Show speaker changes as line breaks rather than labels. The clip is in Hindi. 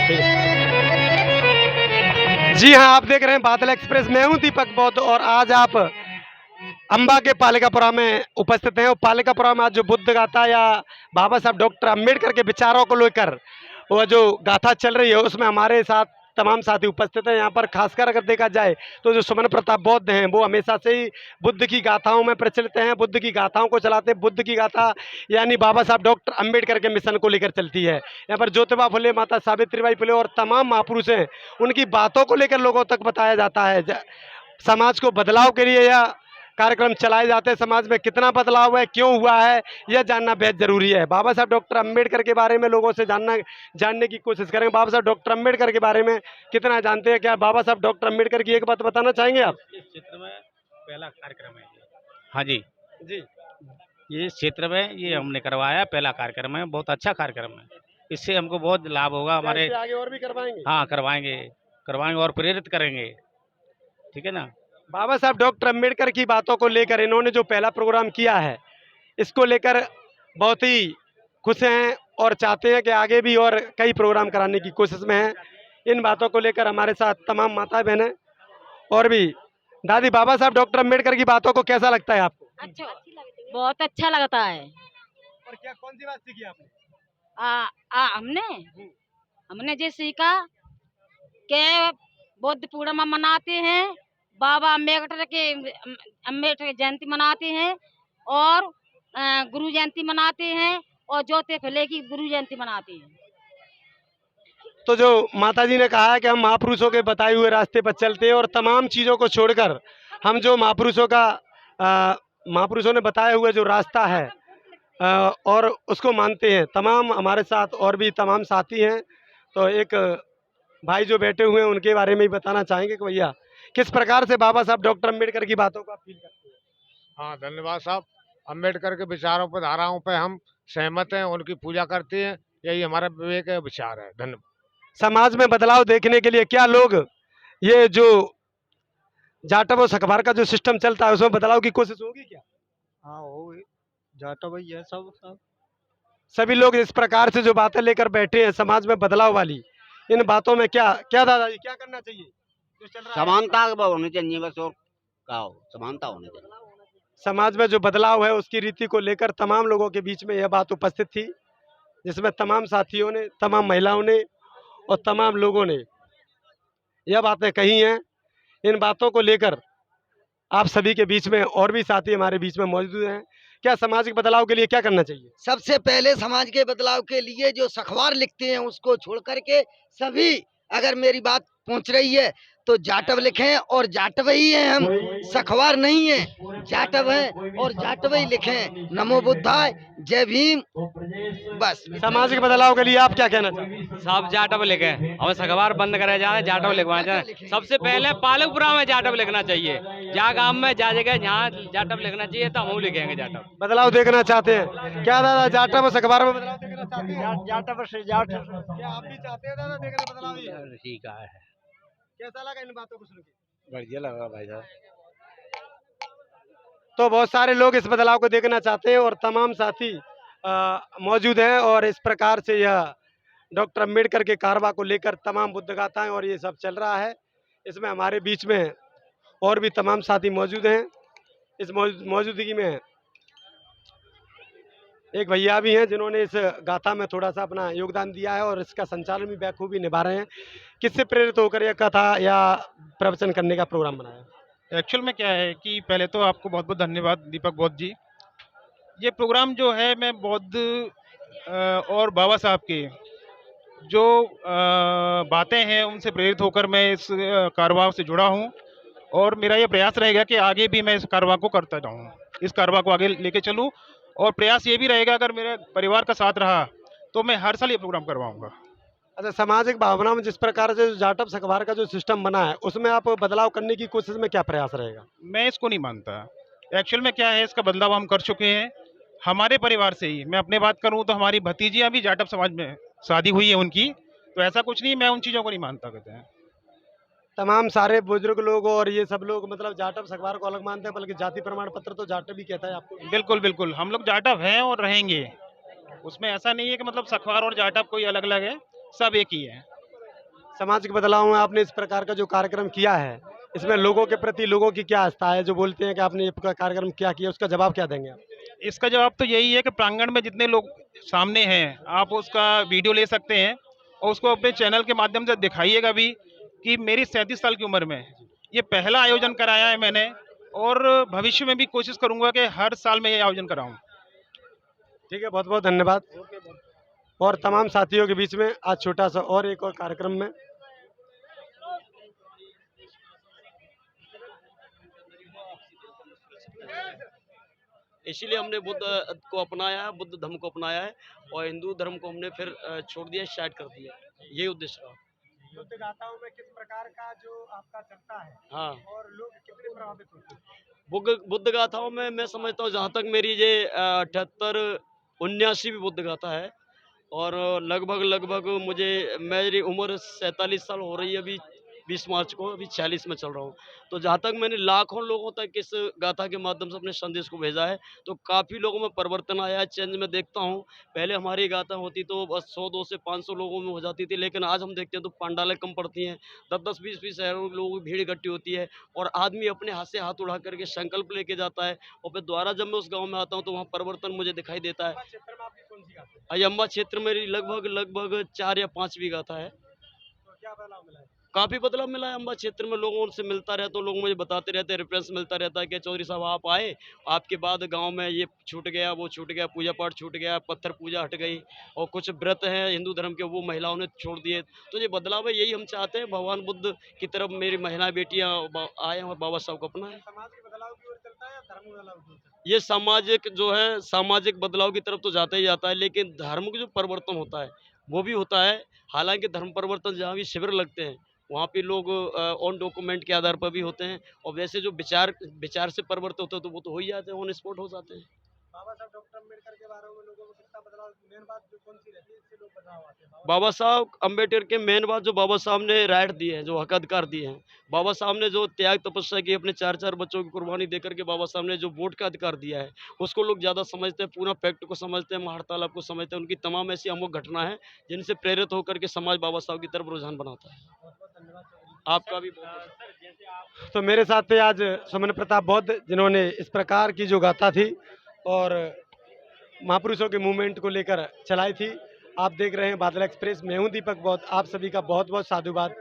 जी हाँ, आप देख रहे हैं बादल एक्सप्रेस। मैं हूं दीपक बौद्ध और आज आप अंबा के पालिकापुरा में उपस्थित हैं। और पालिकापुरा में आज जो बुद्ध गाथा या बाबा साहब डॉक्टर अम्बेडकर के विचारों को लेकर वो जो गाथा चल रही है उसमें हमारे साथ तमाम साथी उपस्थित हैं। यहाँ पर खासकर अगर देखा जाए तो जो सुमन प्रताप बौद्ध हैं वो हमेशा से ही बुद्ध की गाथाओं में प्रचलित हैं, बुद्ध की गाथाओं को चलाते हैं। बुद्ध की गाथा यानी बाबा साहब डॉक्टर अम्बेडकर के मिशन को लेकर चलती है। यहाँ पर ज्योतिबा फुले, माता सावित्रीबाई फुले और तमाम महापुरुष हैं, उनकी बातों को लेकर लोगों तक बताया जाता है। समाज को बदलाव के लिए यह कार्यक्रम चलाए जाते हैं। समाज में कितना बदलाव है, क्यों हुआ है, यह जानना बेहद जरूरी है। बाबा साहब डॉक्टर अम्बेडकर के बारे में लोगों से जानने की कोशिश करेंगे। बाबा साहब डॉक्टर अम्बेडकर के बारे में कितना जानते हैं? क्या बाबा साहब डॉक्टर अम्बेडकर की एक बात बताना चाहेंगे आप?
इस क्षेत्र में पहला कार्यक्रम है ये। हाँ जी,
जी
ये इस क्षेत्र में ये हमने करवाया, पहला कार्यक्रम है, बहुत अच्छा कार्यक्रम है। इससे हमको बहुत लाभ होगा हमारे।
इससे आगे और भी करवाएंगे?
हाँ, करवाएंगे करवाएंगे और प्रेरित करेंगे, ठीक है ना।
बाबा साहब डॉक्टर अम्बेडकर की बातों को लेकर इन्होंने जो पहला प्रोग्राम किया है इसको लेकर बहुत ही खुश हैं और चाहते हैं कि आगे भी और कई प्रोग्राम कराने की कोशिश में हैं। इन बातों को लेकर हमारे साथ तमाम माता बहनें और भी दादी, बाबा साहब डॉक्टर अम्बेडकर की बातों को कैसा लगता है आपको?
अच्छा, बहुत अच्छा लगता है।
और क्या कौन सी बात सीखी आपने?
हमने हमने ये सीखा कि बुद्ध पूर्णिमा मनाते हैं, बाबा अम्बेडकर की जयंती मनाते हैं और गुरु जयंती मनाते हैं और ज्योति फुले की गुरु जयंती मनाते हैं।
तो जो माता जी ने कहा है कि हम महापुरुषों के बताए हुए रास्ते पर चलते हैं और तमाम चीज़ों को छोड़कर हम जो महापुरुषों ने बताए हुए जो रास्ता है और उसको मानते हैं। तमाम हमारे साथ और भी तमाम साथी हैं। तो एक भाई जो बैठे हुए हैं उनके बारे में ही बताना चाहेंगे कि भैया किस प्रकार से बाबा साहब डॉक्टर अम्बेडकर की बातों को आप फील करते हैं?
हाँ, धन्यवाद साहब। अम्बेडकर के विचारों पर, धाराओं पर हम सहमत हैं, उनकी पूजा करते हैं। यही हमारा विवेक है, विचार है। धन्यवाद।
समाज में बदलाव देखने के लिए क्या लोग ये जो जाटव और सखबार का जो सिस्टम चलता है उसमें बदलाव की कोशिश होगी क्या?
हाँ हो जाटा भाई है सब सब।
सभी लोग इस प्रकार से जो बातें लेकर बैठे हैं समाज में बदलाव वाली, इन बातों में क्या क्या दादाजी क्या करना चाहिए जो चल रहा है?
समानता होनी चाहिए बस, और क्या हो, समानता होनी चाहिए।
समाज में जो बदलाव है उसकी रीति को लेकर तमाम लोगों के बीच में यह बात उपस्थित थी, जिसमें तमाम साथियों ने, तमाम महिलाओं ने और तमाम लोगों ने यह बातें कही हैं। इन बातों को लेकर आप सभी के बीच में और भी साथी हमारे बीच में मौजूद हैं। क्या सामाजिक बदलाव के लिए क्या करना चाहिए?
सबसे पहले समाज के बदलाव के लिए जो अखबार लिखते हैं उसको छोड़ करके सभी, अगर मेरी बात पहुंच रही है तो जाटव लिखें और जाटव ही हैं हम, सखवार नहीं है, जाटव हैं और जाटव ही लिखें। नमो बुद्धाय, जय भीम। बस
सामाजिक बदलाव के लिए आप क्या कहना चाहते हैं?
सब जाटव लिखे, हमें सखबार बंद करे जाए, जाटव लिखवाए जाए। सबसे पहले पालकपुरा में जाटव लिखना चाहिए, जहाँ गांव में जा जगह जहाँ जाटव लिखना चाहिए तो हम लिखेंगे जाटव।
बदलाव देखना चाहते हैं क्या दादा? जाटव और अखबार में बदलाव देखना चाहते हैं?
जाटा से जाट
क्या आप भी चाहते हैं दादा देखना बदलाव?
ठीक है,
कैसा लगा इन बातों को सुन के?
बढ़िया लगा भाई साहब।
तो बहुत सारे लोग इस बदलाव को देखना चाहते हैं और तमाम साथी मौजूद हैं और इस प्रकार से यह डॉक्टर अम्बेडकर के कारवा को लेकर तमाम बुद्ध गाथाएं और ये सब चल रहा है। इसमें हमारे बीच में और भी तमाम साथी मौजूद हैं। इस मौजूदगी में एक भैया भी हैं जिन्होंने इस गाथा में थोड़ा सा अपना योगदान दिया है और इसका संचालन भी बखूबी निभा रहे हैं। किससे प्रेरित होकर यह कथा या प्रवचन करने का प्रोग्राम बनाया?
एक्चुअल में क्या है कि पहले तो आपको बहुत बहुत धन्यवाद दीपक बौद्ध जी। ये प्रोग्राम जो है मैं बौद्ध और बाबा साहब के जो बातें हैं उनसे प्रेरित होकर मैं इस कारवां से जुड़ा हूँ और मेरा ये प्रयास रहेगा कि आगे भी मैं इस कारवां को करता रहूँ, इस कारवां को आगे लेके चलूँ। और प्रयास ये भी रहेगा अगर मेरे परिवार का साथ रहा तो मैं हर साल ये प्रोग्राम करवाऊँगा।
अच्छा, सामाजिक भावना में जिस प्रकार से जाटव सखबार का जो सिस्टम बना है उसमें आप बदलाव करने की कोशिश में क्या प्रयास रहेगा?
मैं इसको नहीं मानता। एक्चुअल में क्या है, इसका बदलाव हम कर चुके हैं हमारे परिवार से ही। मैं अपने बात करूं तो हमारी भतीजियां भी जाटव समाज में शादी हुई है उनकी, तो ऐसा कुछ नहीं, मैं उन चीज़ों को नहीं मानता कहते हैं।
तमाम सारे बुजुर्ग लोग और ये सब लोग मतलब जाटव सखबार को अलग मानते हैं, बल्कि जाति प्रमाण पत्र तो जाटव भी कहता है आपको।
बिल्कुल बिल्कुल, हम लोग जाटव हैं और रहेंगे। उसमें ऐसा नहीं है कि मतलब सखवार और जाटव कोई अलग अलग है, सब एक ही है।
सामाजिक बदलाव में आपने इस प्रकार का जो कार्यक्रम किया है, इसमें लोगों के प्रति लोगों की क्या आस्था है? जो बोलते हैं कि आपने ये कार्यक्रम क्या किया, उसका जवाब क्या देंगे आप?
इसका जवाब तो यही है कि प्रांगण में जितने लोग सामने हैं, आप उसका वीडियो ले सकते हैं और उसको अपने चैनल के माध्यम से दिखाइएगा भी कि मेरी 37 साल की उम्र में ये पहला आयोजन कराया है मैंने, और भविष्य में भी कोशिश करूंगा कि हर साल में ये आयोजन कराऊं।
ठीक है, बहुत बहुत धन्यवाद। और तमाम साथियों के बीच में आज छोटा सा और एक और कार्यक्रम में
इसीलिए हमने बुद्ध को अपनाया है, बुद्ध धर्म को अपनाया है और हिंदू धर्म को हमने फिर छोड़ दिया, स्टार्ट कर दिया। यही उद्देश्य रहा।
बुद्ध गाथाओं में किस प्रकार का जो आपका चलता है
हाँ,
और लोग कितने प्रभावित होते हैं?
बुद्ध गाथाओं में मैं समझता हूँ, जहाँ तक मेरी ये 78-79 भी बुद्ध गाथा है और लगभग मुझे, मेरी उम्र 47 साल हो रही है अभी 20 मार्च को, अभी 46 में चल रहा हूँ। तो जहाँ तक मैंने लाखों लोगों तक इस गाथा के माध्यम से अपने संदेश को भेजा है, तो काफ़ी लोगों में परिवर्तन आया है, चेंज मैं देखता हूँ। पहले हमारी गाथा होती तो बस 100-200 से 500 लोगों में हो जाती थी, लेकिन आज हम देखते हैं तो पंडालें कम पड़ती हैं, 10-10, 20-20 शहरों के लोगों की भीड़ इकट्ठी होती है और आदमी अपने हाथ से हाथ उठा करके संकल्प लेके जाता है और फिर दोबारा जब मैं उस गाँव में आता हूँ तो वहाँ परिवर्तन मुझे दिखाई देता है।
क्षेत्र में आपकी कौन सी गाथा है?
अयम्बा क्षेत्र में लगभग 4 या 5 भी गाथा है।
तो क्या बदलाव मिला है?
काफ़ी बदलाव मिला है। अम्बा क्षेत्र में लोगों से मिलता रहता हूँ, लोग मुझे बताते रहते हैं, रेफरेंस मिलता रहता है कि चौधरी साहब आप आए, आपके बाद गांव में ये छूट गया, वो छूट गया, पूजा पाठ छूट गया, पत्थर पूजा हट गई और कुछ व्रत हैं हिंदू धर्म के वो महिलाओं ने छोड़ दिए। तो ये बदलाव है, यही हम चाहते हैं, भगवान बुद्ध की तरफ मेरी महिला बेटियाँ आए और बाबा साहब को अपनाएं।
समाज के बदलाव की ओर चलता है या धर्म बदलाव की ओर चलता है?
ये सामाजिक जो है, सामाजिक बदलाव की तरफ तो जाता ही जाता है, लेकिन धर्म का जो परिवर्तन होता है वो भी होता है। हालांकि धर्म परिवर्तन जहाँ भी शिविर लगते हैं वहाँ पे लोग ऑन डॉक्यूमेंट के आधार पर भी होते हैं और वैसे जो विचार से परिवर्तन होता है तो वो तो हो ही जाते हैं, ऑन स्पॉट हो जाते हैं।
बाबा साहब डॉक्टर अम्बेडकर के बारे में लोगों को कितना बदलाव, मेन बात जो कौन सी रहती है इससे लोग बदलाव आते हैं?
बाबा साहब अम्बेडकर के मेन बात, जो बाबा साहब ने राइट दिए हैं, जो हक अधिकार दिए हैं, बाबा साहब ने जो त्याग तपस्या की, अपने 4-4 बच्चों की कुर्बानी देकर के बाबा साहब ने जो वोट का अधिकार दिया है, उसको लोग ज़्यादा समझते हैं, पूरा फैक्ट को समझते हैं, महाड़ताल को समझते हैं। उनकी तमाम ऐसी अमोघ घटना है जिनसे प्रेरित होकर के समाज बाबा साहब की तरफ रुझान बनाता है। आपका भी बहुत।
तो मेरे साथ थे आज सुमन प्रताप बौद्ध, जिन्होंने इस प्रकार की जो गाथा थी और महापुरुषों के मूवमेंट को लेकर चलाई थी। आप देख रहे हैं बादल एक्सप्रेस, मैं हूं दीपक बौद्ध, आप सभी का बहुत बहुत साधुवाद।